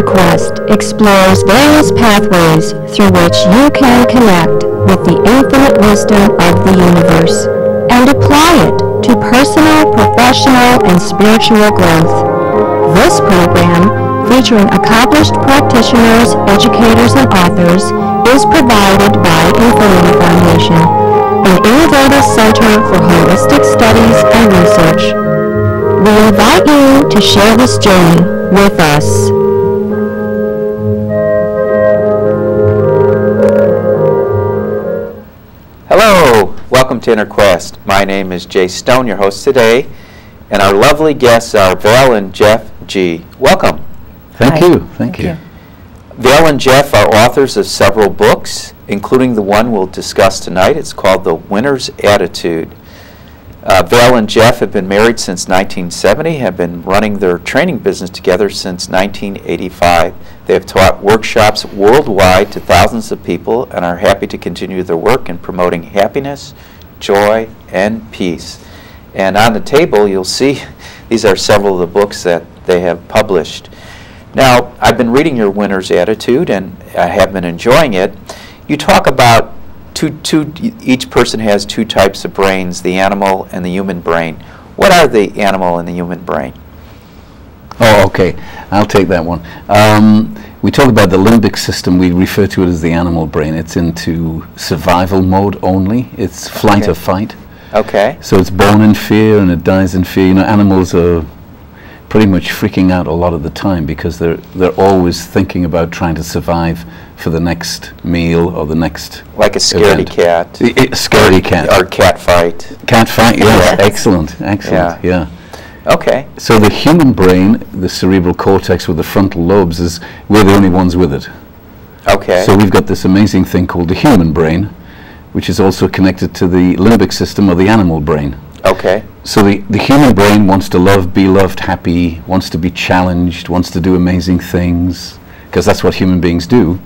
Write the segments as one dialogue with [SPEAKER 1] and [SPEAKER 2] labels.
[SPEAKER 1] Quest explores various pathways through which you can connect with the infinite wisdom of the universe and apply it to personal, professional, and spiritual growth. This program, featuring accomplished practitioners, educators, and authors, is provided by Infinity Foundation, an innovative center for holistic studies and research. We invite you to share this journey with us.
[SPEAKER 2] Hello, welcome to Inner Quest. My name is Jay Stone, your host today, and our lovely guests are Val and Jeff Gee. Welcome.
[SPEAKER 3] Thank you. Thank you.
[SPEAKER 2] Val and Jeff are authors of several books, including the one we'll discuss tonight. It's called The Winner's Attitude. Val and Jeff have been married since 1970, have been running their training business together since 1985. They have taught workshops worldwide to thousands of people and are happy to continue their work in promoting happiness, joy, and peace. And on the table, you'll see these are several of the books that they have published. Now, I've been reading your Winner's Attitude, and I have been enjoying it. You talk about each person has two types of brains, the animal and the human brain. What are the animal and the human brain?
[SPEAKER 3] Oh, okay. I'll take that one. We talk about the limbic system. We refer to it as the animal brain. It's into survival mode only. It's flight or fight.
[SPEAKER 2] Okay.
[SPEAKER 3] So it's born in fear and it dies in fear. You know, animals are pretty much freaking out a lot of the time because they're always thinking about trying to survive for the next meal or the next
[SPEAKER 2] like a scaredy
[SPEAKER 3] event.
[SPEAKER 2] cat.
[SPEAKER 3] Scaredy cat.
[SPEAKER 2] Or cat fight.
[SPEAKER 3] Cat fight, yes. Excellent, excellent, yeah.
[SPEAKER 2] Okay.
[SPEAKER 3] So the human brain, the cerebral cortex with the frontal lobes, we're the only ones with it.
[SPEAKER 2] Okay.
[SPEAKER 3] So we've got this amazing thing called the human brain, which is also connected to the limbic system or the animal brain.
[SPEAKER 2] Okay.
[SPEAKER 3] So the human brain wants to love, be loved, happy, wants to be challenged, wants to do amazing things, because that's what human beings do.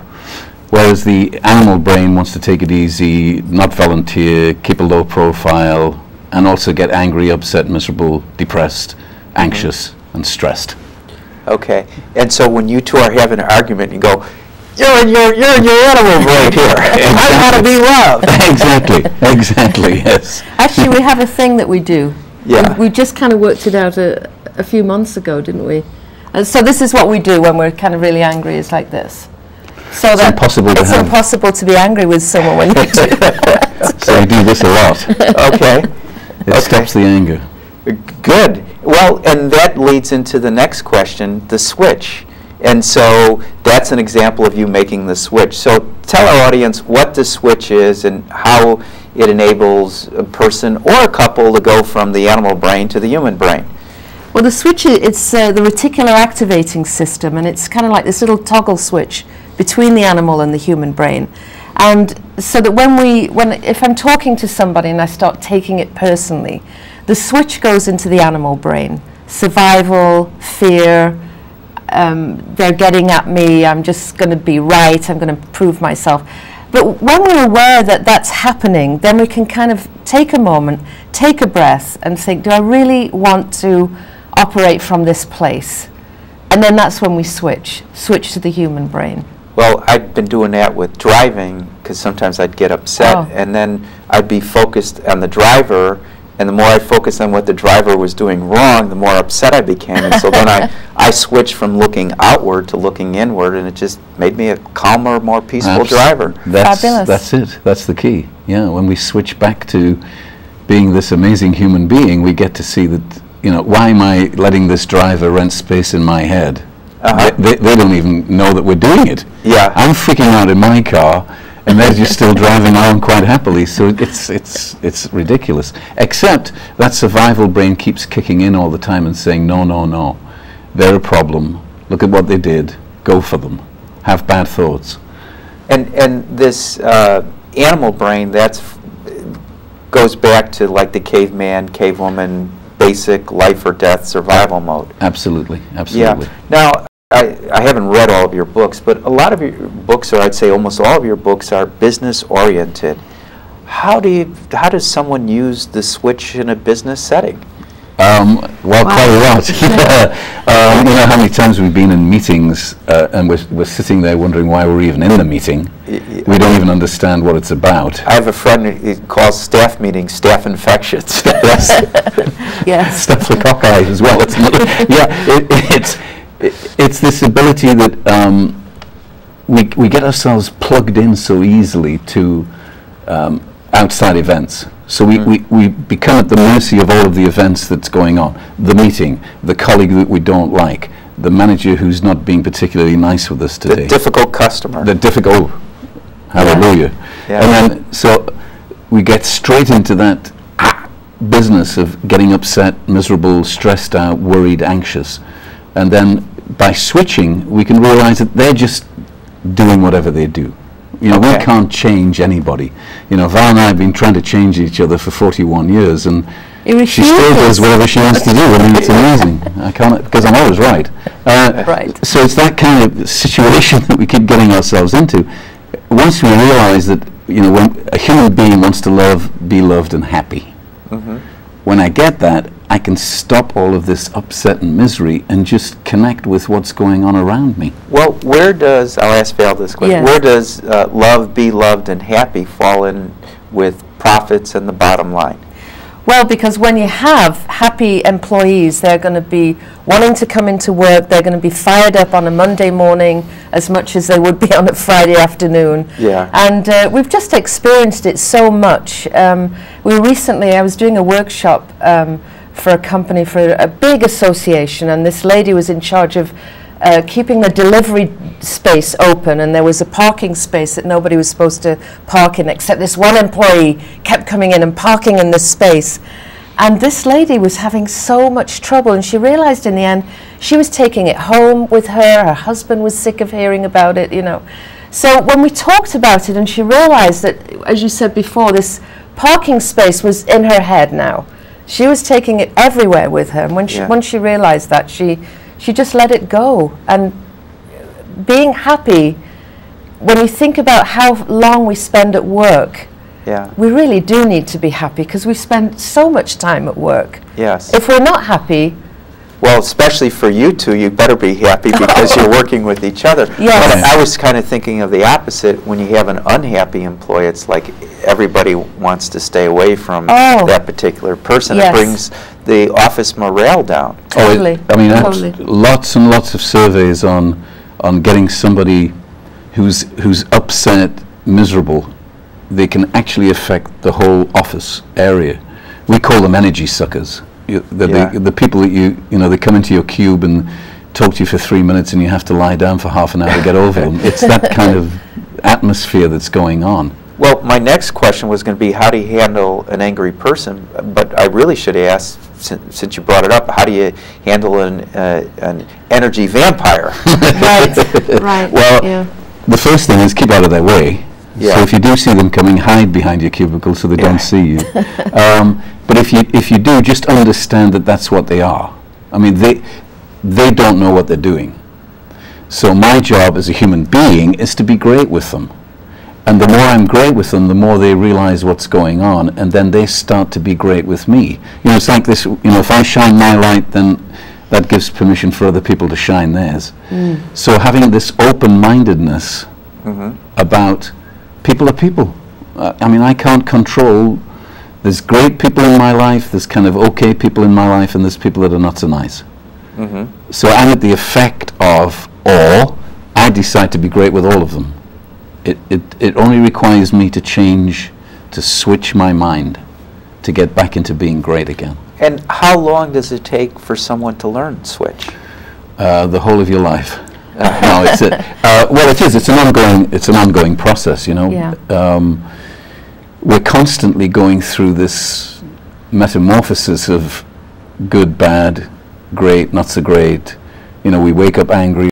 [SPEAKER 3] Whereas the animal brain wants to take it easy, not volunteer, keep a low profile, and also get angry, upset, miserable, depressed, anxious, and stressed.
[SPEAKER 2] Okay. And so when you two are having an argument, you go, you're in your animal brain here. I want to be loved.
[SPEAKER 3] Exactly, yes.
[SPEAKER 4] Actually, we have a thing that we do.
[SPEAKER 2] Yeah.
[SPEAKER 4] We just kind of worked it out a few months ago, didn't we? And so this is what we do when we're kind of really angry, is like this. So
[SPEAKER 3] it's
[SPEAKER 4] impossible to be angry with someone when you do that.
[SPEAKER 3] So I do this a lot.
[SPEAKER 2] Okay.
[SPEAKER 3] It stops the anger.
[SPEAKER 2] Good. Well, and that leads into the next question, the switch. And so that's an example of you making the switch. So tell our audience what the switch is and how it enables a person or a couple to go from the animal brain to the human brain.
[SPEAKER 4] Well, the switch, it's the reticular activating system, and it's kind of like this little toggle switch between the animal and the human brain. And so that if I'm talking to somebody and I start taking it personally, the switch goes into the animal brain. Survival, fear, they're getting at me, I'm just going to be right, I'm going to prove myself. But when we're aware that that's happening, then we can kind of take a moment, take a breath, and think, do I really want to operate from this place? And then that's when we switch to the human brain.
[SPEAKER 2] Well, I've been doing that with driving, because sometimes I'd get upset, and then I'd be focused on the driver, and the more I focused on what the driver was doing wrong, the more upset I became. And so then I switched from looking outward to looking inward, and it just made me a calmer, more peaceful driver.
[SPEAKER 4] Fabulous.
[SPEAKER 3] That's it. That's the key. Yeah, when we switch back to being this amazing human being, we get to see that, you know, why am I letting this driver rent space in my head? They don't even know that we're doing it.
[SPEAKER 2] Yeah.
[SPEAKER 3] I'm freaking out in my car, and they're just still driving on quite happily. So it's ridiculous. Except that survival brain keeps kicking in all the time and saying, no, no, no, they're a problem. Look at what they did. Go for them. Have bad thoughts.
[SPEAKER 2] And this animal brain, goes back to like the caveman, cavewoman, basic life or death survival mode.
[SPEAKER 3] Absolutely, absolutely.
[SPEAKER 2] Yeah. Now, I haven't read all of your books, but a lot of your books, or I'd say almost all of your books, are business oriented. How does someone use the switch in a business setting?
[SPEAKER 3] Well, quite a lot. You know how many times we've been in meetings and we're sitting there wondering why we're even in the meeting. We don't even understand what it's about.
[SPEAKER 2] I have a friend who calls staff meetings staff infections.
[SPEAKER 3] Yes.
[SPEAKER 4] Yes.
[SPEAKER 3] Staphylococcus as well. It's this ability that we get ourselves plugged in so easily to outside events. So we become at the mercy of all of the events that's going on. The meeting, the colleague that we don't like, the manager who's not being particularly nice with us today.
[SPEAKER 2] The difficult customer.
[SPEAKER 3] The difficult, hallelujah.
[SPEAKER 2] Yeah.
[SPEAKER 3] And then, so we get straight into that business of getting upset, miserable, stressed out, worried, anxious. And then by switching, we can realize that they're just doing whatever they do. You know, we can't change anybody. You know, Val and I have been trying to change each other for 41 years, and she still does whatever she wants to do. I mean, it's amazing. I can't, because I'm always right.
[SPEAKER 4] Right.
[SPEAKER 3] So it's that kind of situation that we keep getting ourselves into. Once we realize that, you know, when a human being wants to be loved and happy, when I get that, I can stop all of this upset and misery and just connect with what's going on around me.
[SPEAKER 2] Well, I'll ask Val this question,
[SPEAKER 4] Yes.
[SPEAKER 2] where does love, be loved, and happy fall in with profits and the bottom line?
[SPEAKER 4] Well, because when you have happy employees, they're going to be wanting to come into work, they're going to be fired up on a Monday morning as much as they would be on a Friday afternoon.
[SPEAKER 2] Yeah.
[SPEAKER 4] And we've just experienced it so much. I was doing a workshop for a company, for a big association, and this lady was in charge of keeping the delivery space open, and there was a parking space that nobody was supposed to park in except this one employee kept coming in and parking in this space. And this lady was having so much trouble, and she realized in the end she was taking it home with her husband was sick of hearing about it, you know. So when we talked about it, and she realized that, as you said before, this parking space was in her head now. She was taking it everywhere with her, and when she realized that, she just let it go. And being happy, when you think about how long we spend at work, we really do need to be happy, because we spend so much time at work.
[SPEAKER 2] Yes.
[SPEAKER 4] If we're not happy...
[SPEAKER 2] Well, especially for you two, you better be happy because you're working with each other.
[SPEAKER 4] Yes.
[SPEAKER 2] But I was kind of thinking of the opposite. When you have an unhappy employee, it's like everybody wants to stay away from that particular person.
[SPEAKER 4] Yes.
[SPEAKER 2] It brings the office morale down.
[SPEAKER 4] Totally.
[SPEAKER 3] I mean,
[SPEAKER 4] Totally.
[SPEAKER 3] lots and lots of surveys on getting somebody who's upset, miserable. They can actually affect the whole office area. We call them energy suckers. The people that you know, they come into your cube and talk to you for 3 minutes, and you have to lie down for half an hour to get over them. It's that kind of atmosphere that's going on.
[SPEAKER 2] Well, my next question was going to be, how do you handle an angry person? But I really should ask, since you brought it up, how do you handle an energy vampire?
[SPEAKER 4] Right.
[SPEAKER 3] Well, the first thing is keep out of their way.
[SPEAKER 2] Yeah.
[SPEAKER 3] So if you do see them coming, hide behind your cubicle so they don't see you. But if you do, just understand that that's what they are. I mean, they don't know what they're doing. So my job as a human being is to be great with them. And the more I'm great with them, the more they realize what's going on, and then they start to be great with me. You know, it's like this, you know, if I shine my light, then that gives permission for other people to shine theirs. So having this open-mindedness about people are people. I mean, I can't control. There's great people in my life, there's kind of okay people in my life, and there's people that are not so nice. So I'm at the effect of, or I decide to be great with all of them. It only requires me to change, to switch my mind, to get back into being great again.
[SPEAKER 2] And how long does it take for someone to learn switch?
[SPEAKER 3] The whole of your life. No, it's well, it is. It's an ongoing process. You know, we're constantly going through this metamorphosis of good, bad, great, not so great. You know, we wake up angry.